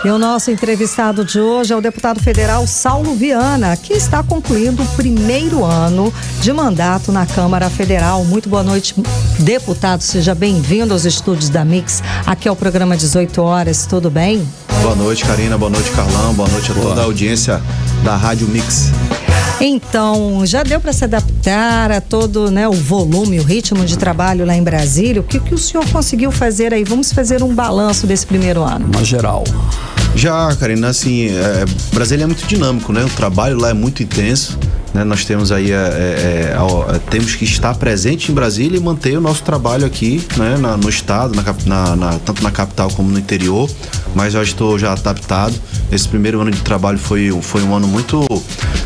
E o nosso entrevistado de hoje é o deputado federal Saulo Viana, que está concluindo o primeiro ano de mandato na Câmara Federal. Muito boa noite, deputado. Seja bem-vindo aos estúdios da Mix. Aqui é o programa 18 horas. Tudo bem? Boa noite, Karina. Boa noite, Carlão. Boa noite a toda a audiência da Rádio Mix. Então, já deu para se adaptar a todo, o volume, o ritmo de trabalho lá em Brasília? O que o senhor conseguiu fazer aí? Vamos fazer um balanço desse primeiro ano. Uma geral. Já, Karina, assim, Brasília é muito dinâmico, né? O trabalho lá é muito intenso, né? Nós temos aí, temos que estar presente em Brasília e manter o nosso trabalho aqui, né? No estado, tanto na capital como no interior, mas eu estou já adaptado. Esse primeiro ano de trabalho foi um ano muito,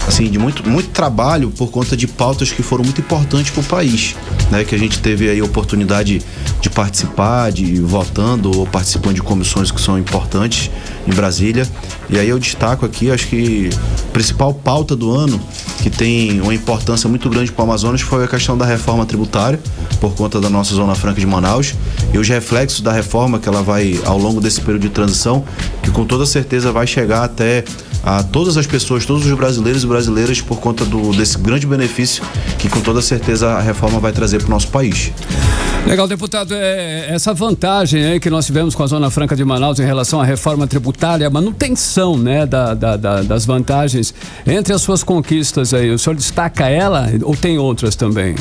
assim, de muito trabalho por conta de pautas que foram muito importantes para o país, né? Que a gente teve aí a oportunidade de participar, de votando ou participando de comissões que são importantes em Brasília. E aí eu destaco aqui, acho que a principal pauta do ano, que tem uma importância muito grande para o Amazonas, foi a questão da reforma tributária, por conta da nossa Zona Franca de Manaus, e os reflexos da reforma que ela vai, ao longo desse período de transição, que com toda certeza vai chegar até a todas as pessoas, todos os brasileiros e brasileiras, por conta desse grande benefício que com toda certeza a reforma vai trazer para o nosso país. Legal, deputado, essa vantagem aí que nós tivemos com a Zona Franca de Manaus em relação à reforma tributária, a manutenção, né, das vantagens, entre as suas conquistas aí, o senhor destaca ela ou tem outras também?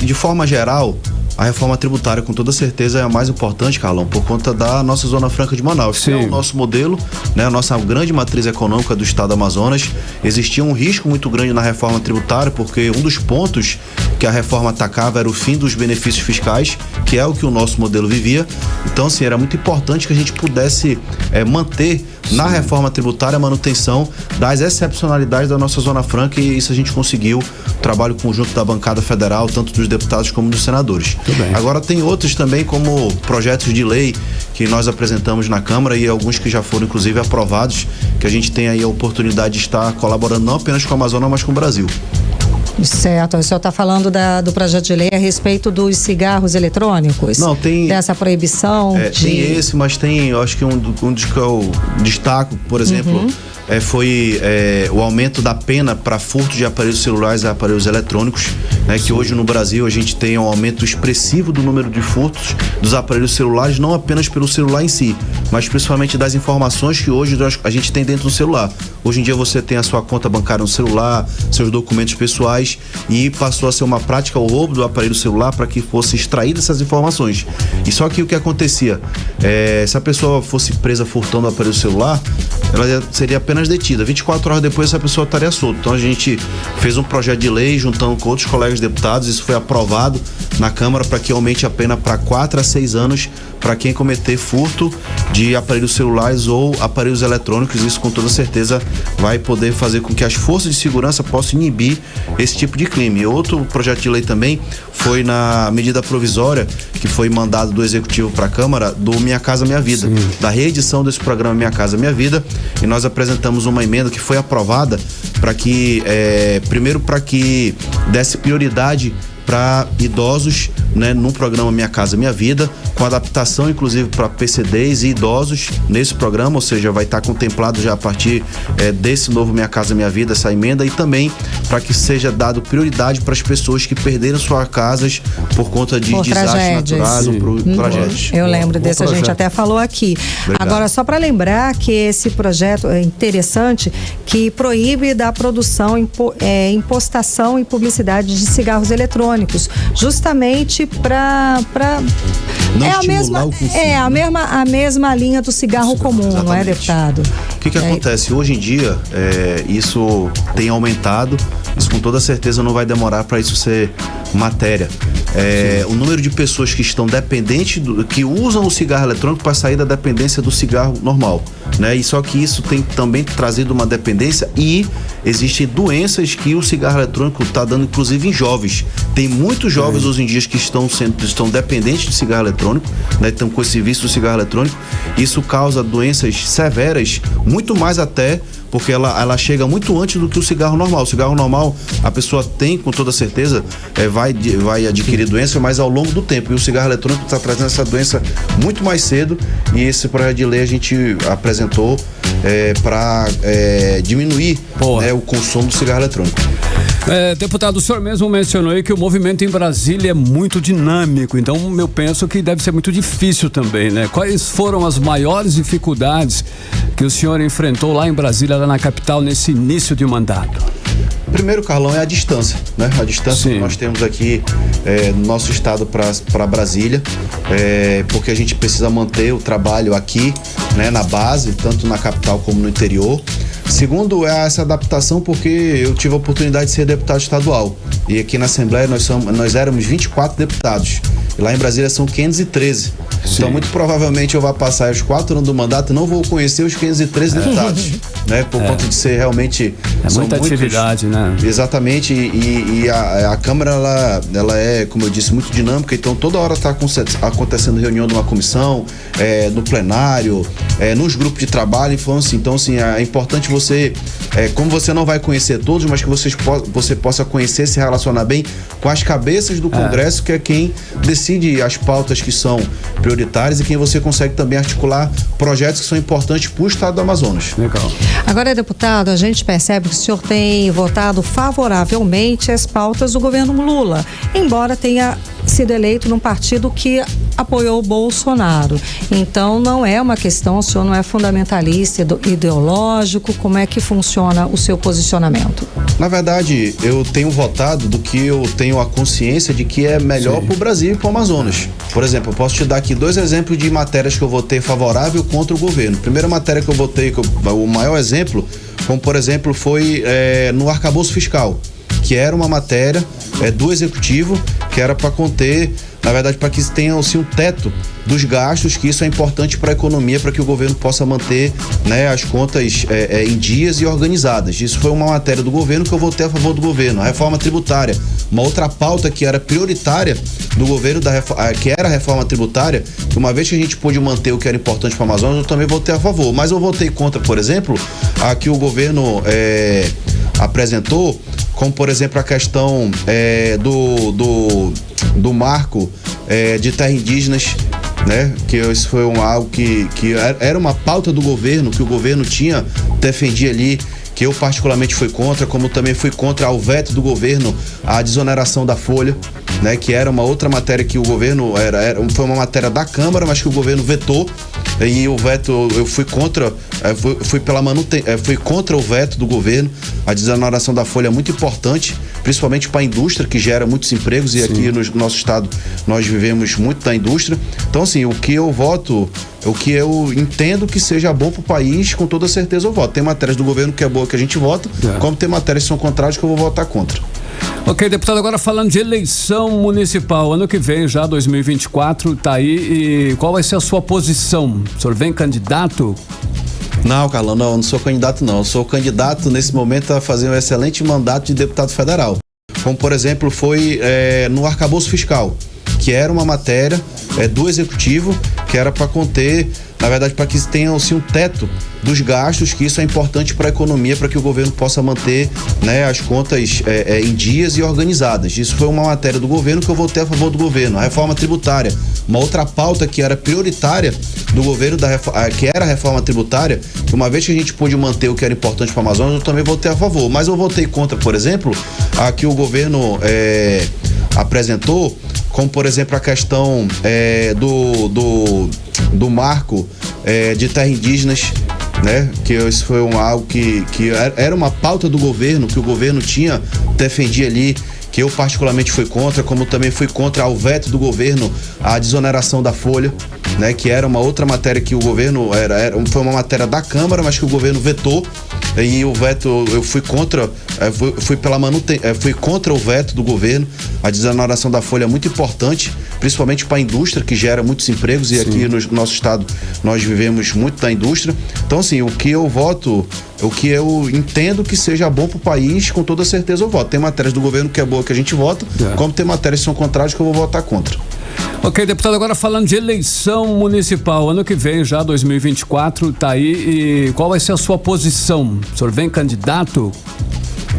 De forma geral, a reforma tributária com toda certeza é a mais importante, Carlão, por conta da nossa Zona Franca de Manaus, que é o nosso modelo, né, a nossa grande matriz econômica do estado do Amazonas. Existia um risco muito grande na reforma tributária, porque um dos pontos que a reforma atacava era o fim dos benefícios fiscais, que é o que o nosso modelo vivia. Então, assim, era muito importante que a gente pudesse manter na reforma tributária a manutenção das excepcionalidades da nossa Zona Franca, e isso a gente conseguiu, trabalho conjunto da bancada federal, tanto dos deputados como dos senadores. Agora tem outros também, como projetos de lei que nós apresentamos na Câmara e alguns que já foram inclusive aprovados, que a gente tem aí a oportunidade de estar colaborando não apenas com a Amazônia, mas com o Brasil. Certo, o senhor está falando do projeto de lei a respeito dos cigarros eletrônicos? Não, tem... Dessa proibição Tem esse, mas tem, eu acho que um dos que eu destaco, por exemplo, foi o aumento da pena para furto de aparelhos celulares e aparelhos eletrônicos, né? Que hoje no Brasil a gente tem um aumento expressivo do número de furtos dos aparelhos celulares, não apenas pelo celular em si, mas principalmente das informações que hoje a gente tem dentro do celular. Hoje em dia você tem a sua conta bancária no celular, seus documentos pessoais, e passou a ser uma prática o roubo do aparelho celular para que fosse extraída essas informações. E só que o que acontecia, se a pessoa fosse presa furtando o aparelho celular, ela seria apenas detida. 24 horas depois essa pessoa estaria solta. Então a gente fez um projeto de lei juntando com outros colegas deputados, isso foi aprovado na Câmara para que aumente a pena para 4 a 6 anos para quem cometer furto de aparelhos celulares ou aparelhos eletrônicos. Isso com toda certeza vai poder fazer com que as forças de segurança possam inibir esse tipo de crime. E outro projeto de lei também foi na medida provisória que foi mandado do Executivo para a Câmara, do Minha Casa Minha Vida, da reedição desse programa Minha Casa Minha Vida, e nós apresentamos uma emenda que foi aprovada para que, primeiro, para que desse prioridade para idosos, né, no programa Minha Casa Minha Vida, com adaptação inclusive para PCDs e idosos nesse programa, ou seja, vai estar contemplado já a partir desse novo Minha Casa Minha Vida, essa emenda, e também para que seja dado prioridade para as pessoas que perderam suas casas por conta de desastres naturais ou por tragédias. Eu lembro desse, a gente até falou aqui. Obrigado. Agora, só para lembrar que esse projeto é interessante, que proíbe da produção, impostação e publicidade de cigarros eletrônicos, justamente para a mesma linha do cigarro comum. Exatamente. Não é, deputado? O que acontece? Hoje em dia, isso tem aumentado, isso com toda certeza não vai demorar para isso ser matéria. O número de pessoas que estão dependentes, que usam o cigarro eletrônico para sair da dependência do cigarro normal, né? E só que isso tem também trazido uma dependência, e existem doenças que o cigarro eletrônico está dando, inclusive em jovens. Tem muitos jovens hoje em dia que estão dependentes de cigarro eletrônico, né? Estão com esse vício do cigarro eletrônico. Isso causa doenças severas, muito mais até porque ela chega muito antes do que o cigarro normal. O cigarro normal, a pessoa tem, com toda certeza, vai adquirir doença, mas ao longo do tempo. E o cigarro eletrônico está trazendo essa doença muito mais cedo, e esse projeto de lei a gente apresentou para diminuir, né, o consumo do cigarro eletrônico. Deputado, o senhor mesmo mencionou aí que o movimento em Brasília é muito dinâmico, então eu penso que deve ser muito difícil também, né? Quais foram as maiores dificuldades que o senhor enfrentou lá em Brasília, lá na capital, nesse início de mandato? Primeiro, Carlão, é a distância, né? A distância que nós temos aqui no nosso estado para Brasília, porque a gente precisa manter o trabalho aqui, né, na base, tanto na capital como no interior. Segundo, é essa adaptação, porque eu tive a oportunidade de ser deputado estadual. E aqui na Assembleia nós éramos 24 deputados. E lá em Brasília são 513. Sim. Então, muito provavelmente eu vou passar os 4 anos do mandato e não vou conhecer os 513 deputados. Né? Por conta de ser realmente... muita atividade, né? Exatamente. E a Câmara, ela é, como eu disse, muito dinâmica. Então, toda hora está acontecendo reunião de uma comissão, no plenário, nos grupos de trabalho. Então, assim, é importante você, como você não vai conhecer todos, mas que você possa conhecer, se relacionar bem com as cabeças do Congresso, que é quem decide as pautas que são prioritárias e quem você consegue também articular projetos que são importantes para o estado do Amazonas. Legal. Agora, deputado, a gente percebe que o senhor tem votado favoravelmente as pautas do governo Lula, embora tenha sido eleito num partido que apoiou o Bolsonaro. Então, não é uma questão, o senhor não é fundamentalista ideológico, como é que funciona o seu posicionamento? Na verdade, eu tenho votado do que eu tenho a consciência de que é melhor para o Brasil e para o Amazonas. Por exemplo, eu posso te dar aqui 2 exemplos de matérias que eu votei favorável contra o governo. Primeira matéria que eu votei, o maior exemplo, como por exemplo, foi no arcabouço fiscal, que era uma matéria do Executivo, que era para conter, na verdade, para que tenha assim, um teto dos gastos, que isso é importante para a economia, para que o governo possa manter, né, as contas em dias e organizadas. Isso foi uma matéria do governo que eu votei a favor do governo. A reforma tributária, uma outra pauta que era prioritária do governo, que era a reforma tributária, que uma vez que a gente pôde manter o que era importante para o Amazonas, eu também votei a favor. Mas eu votei contra, por exemplo, a que o governo apresentou, como por exemplo a questão do marco de terras indígenas, né? Que isso foi algo que era uma pauta do governo, que o governo defendia ali, que eu particularmente fui contra, como também fui contra o veto do governo à desoneração da folha, né? Que era uma outra matéria que o governo foi uma matéria da Câmara, mas que o governo vetou. E o veto, eu fui contra, fui contra o veto do governo. A desoneração da folha é muito importante, principalmente para a indústria, que gera muitos empregos. E aqui no nosso estado nós vivemos muito da indústria. Então, assim, o que eu voto, o que eu entendo que seja bom para o país, com toda certeza eu voto. Tem matérias do governo que é boa que a gente vota, como tem matérias que são contrárias que eu vou votar contra. Ok, deputado, agora falando de eleição municipal, ano que vem já, 2024, tá aí, e qual vai ser a sua posição? O senhor vem candidato? Não, Carlão, não sou candidato não. Eu sou candidato nesse momento a fazer um excelente mandato de deputado federal. Como por exemplo foi no arcabouço fiscal, que era uma matéria do Executivo, que era para conter, na verdade, para que tenha assim, um teto dos gastos, que isso é importante para a economia, para que o governo possa manter, né, as contas em dias e organizadas. Isso foi uma matéria do governo que eu votei a favor do governo. A reforma tributária, uma outra pauta que era prioritária do governo, que era a reforma tributária, que uma vez que a gente pôde manter o que era importante para o Amazonas, eu também votei a favor. Mas eu votei contra, por exemplo, a que o governo apresentou, como por exemplo a questão do marco de terras indígenas, né? Que isso foi algo que era uma pauta do governo, que o governo defendia ali, que eu particularmente fui contra, como também fui contra o veto do governo à desoneração da folha, né? Que era uma outra matéria que o governo foi uma matéria da Câmara, mas que o governo vetou. E o veto, eu fui contra, fui contra o veto do governo. A desoneração da folha é muito importante, principalmente para a indústria, que gera muitos empregos. E aqui no nosso estado nós vivemos muito da indústria. Então, assim, o que eu voto, o que eu entendo que seja bom para o país, com toda certeza eu voto. Tem matérias do governo que é boa que a gente vota, como tem matérias que são contrárias que eu vou votar contra. Ok, deputado, agora falando de eleição municipal, ano que vem já, 2024, tá aí, e qual vai ser a sua posição? O senhor vem candidato?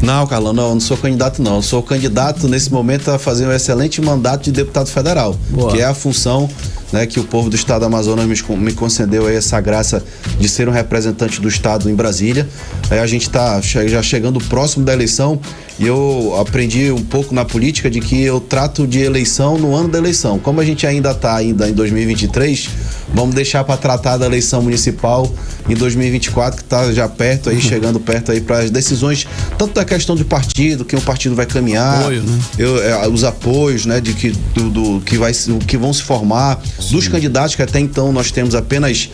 Não, Carlão, não sou candidato não. Eu sou candidato nesse momento a fazer um excelente mandato de deputado federal, Boa. que é a função, né, que o povo do estado do Amazonas me concedeu aí essa graça de ser um representante do estado em Brasília. A gente está já chegando próximo da eleição e eu aprendi um pouco na política de que eu trato de eleição no ano da eleição. Como a gente ainda está em 2023, vamos deixar para tratar da eleição municipal em 2024, que está já perto aí, chegando perto aí para as decisões, tanto da questão do partido, que o partido vai caminhar, Apoio, né? Os apoios, né, de que que vão se formar. Sim. Dos candidatos, que até então nós temos apenas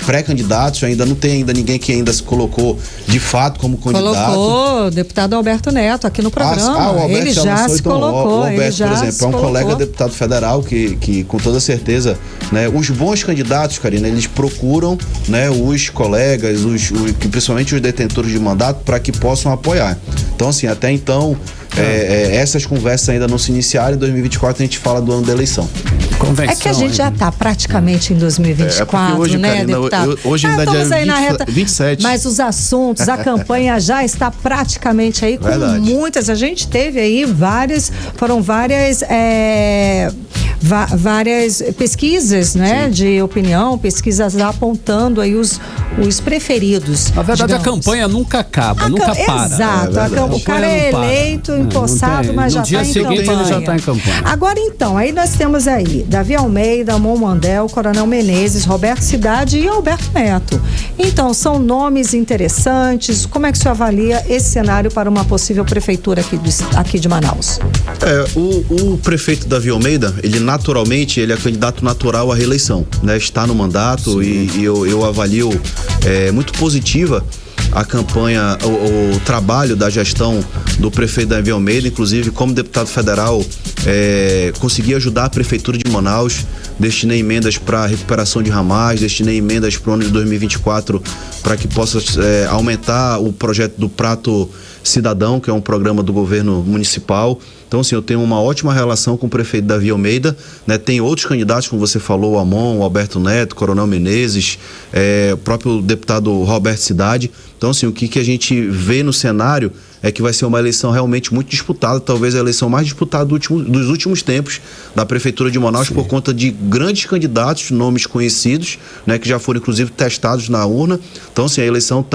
pré-candidatos, ainda não tem ninguém que ainda se colocou de fato como candidato. Colocou o deputado Alberto Neto aqui no programa. O Alberto ele já se colocou. O Alberto, por exemplo, é um colega deputado federal que com toda certeza, né, os bons candidatos, Karina, eles procuram, né, os colegas, principalmente os detentores de mandato, para que possam apoiar. Então, assim, até então, essas conversas ainda não se iniciaram. Em 2024 a gente fala do ano da eleição. É que a gente já está praticamente em 2024, hoje, né, Karina, deputado? Hoje ainda é 27. Mas os assuntos, a campanha já está praticamente aí com muitas. A gente teve aí foram várias pesquisas, né, de opinião, pesquisas apontando aí os preferidos. Na verdade, a campanha nunca acaba, nunca para. Exato. O cara é eleito, empossado, mas já está em campanha. No dia seguinte ele já está em campanha. Agora então, aí nós temos aí Davi Almeida, Amon Mandel, Coronel Menezes, Roberto Cidade e Alberto Neto. Então, são nomes interessantes. Como é que o senhor avalia esse cenário para uma possível prefeitura aqui de Manaus? O prefeito Davi Almeida, ele naturalmente, ele é candidato natural à reeleição, né? Está no mandato. Sim. e eu avalio muito positiva a campanha, o trabalho da gestão do prefeito Davi Almeida, inclusive como deputado federal, consegui ajudar a prefeitura de Manaus, destinei emendas para recuperação de ramais, destinei emendas para o ano de 2024 para que possa aumentar o projeto do Prato Cidadão, que é um programa do governo municipal. Então, assim, eu tenho uma ótima relação com o prefeito Davi Almeida, né? Tem outros candidatos, como você falou, o Amon, o Alberto Neto, Coronel Menezes, o próprio deputado Roberto Cidade. Então, assim, o que a gente vê no cenário é que vai ser uma eleição realmente muito disputada, talvez a eleição mais disputada dos últimos tempos da Prefeitura de Manaus. Sim. Por conta de grandes candidatos, nomes conhecidos, né, que já foram inclusive testados na urna. Então, assim, a eleição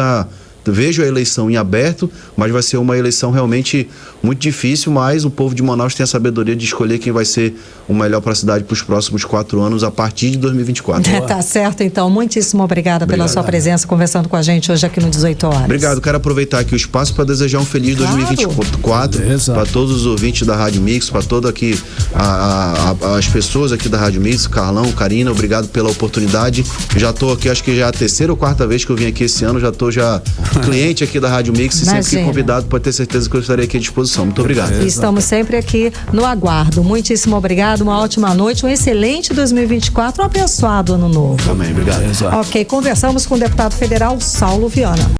vejo a eleição em aberto, mas vai ser uma eleição realmente muito difícil, mas o povo de Manaus tem a sabedoria de escolher quem vai ser o melhor para a cidade para os próximos 4 anos, a partir de 2024. Tá certo, então. Muitíssimo obrigada pela sua presença, conversando com a gente hoje aqui no 18 Horas. Obrigado. Quero aproveitar aqui o espaço para desejar um feliz 2024 para todos os ouvintes da Rádio Mix, para todas aqui as pessoas aqui da Rádio Mix, Carlão, Karina, obrigado pela oportunidade. Já estou aqui, acho que já é a 3ª ou 4ª vez que eu vim aqui esse ano, já estou cliente aqui da Rádio Mix. Imagina. E sempre que convidado, pode ter certeza que eu estarei aqui à disposição. Muito obrigado. Estamos sempre aqui no aguardo. Muitíssimo obrigado, uma ótima noite, um excelente 2024, um abençoado ano novo. Também, obrigado. Ok, conversamos com o deputado federal Saulo Viana.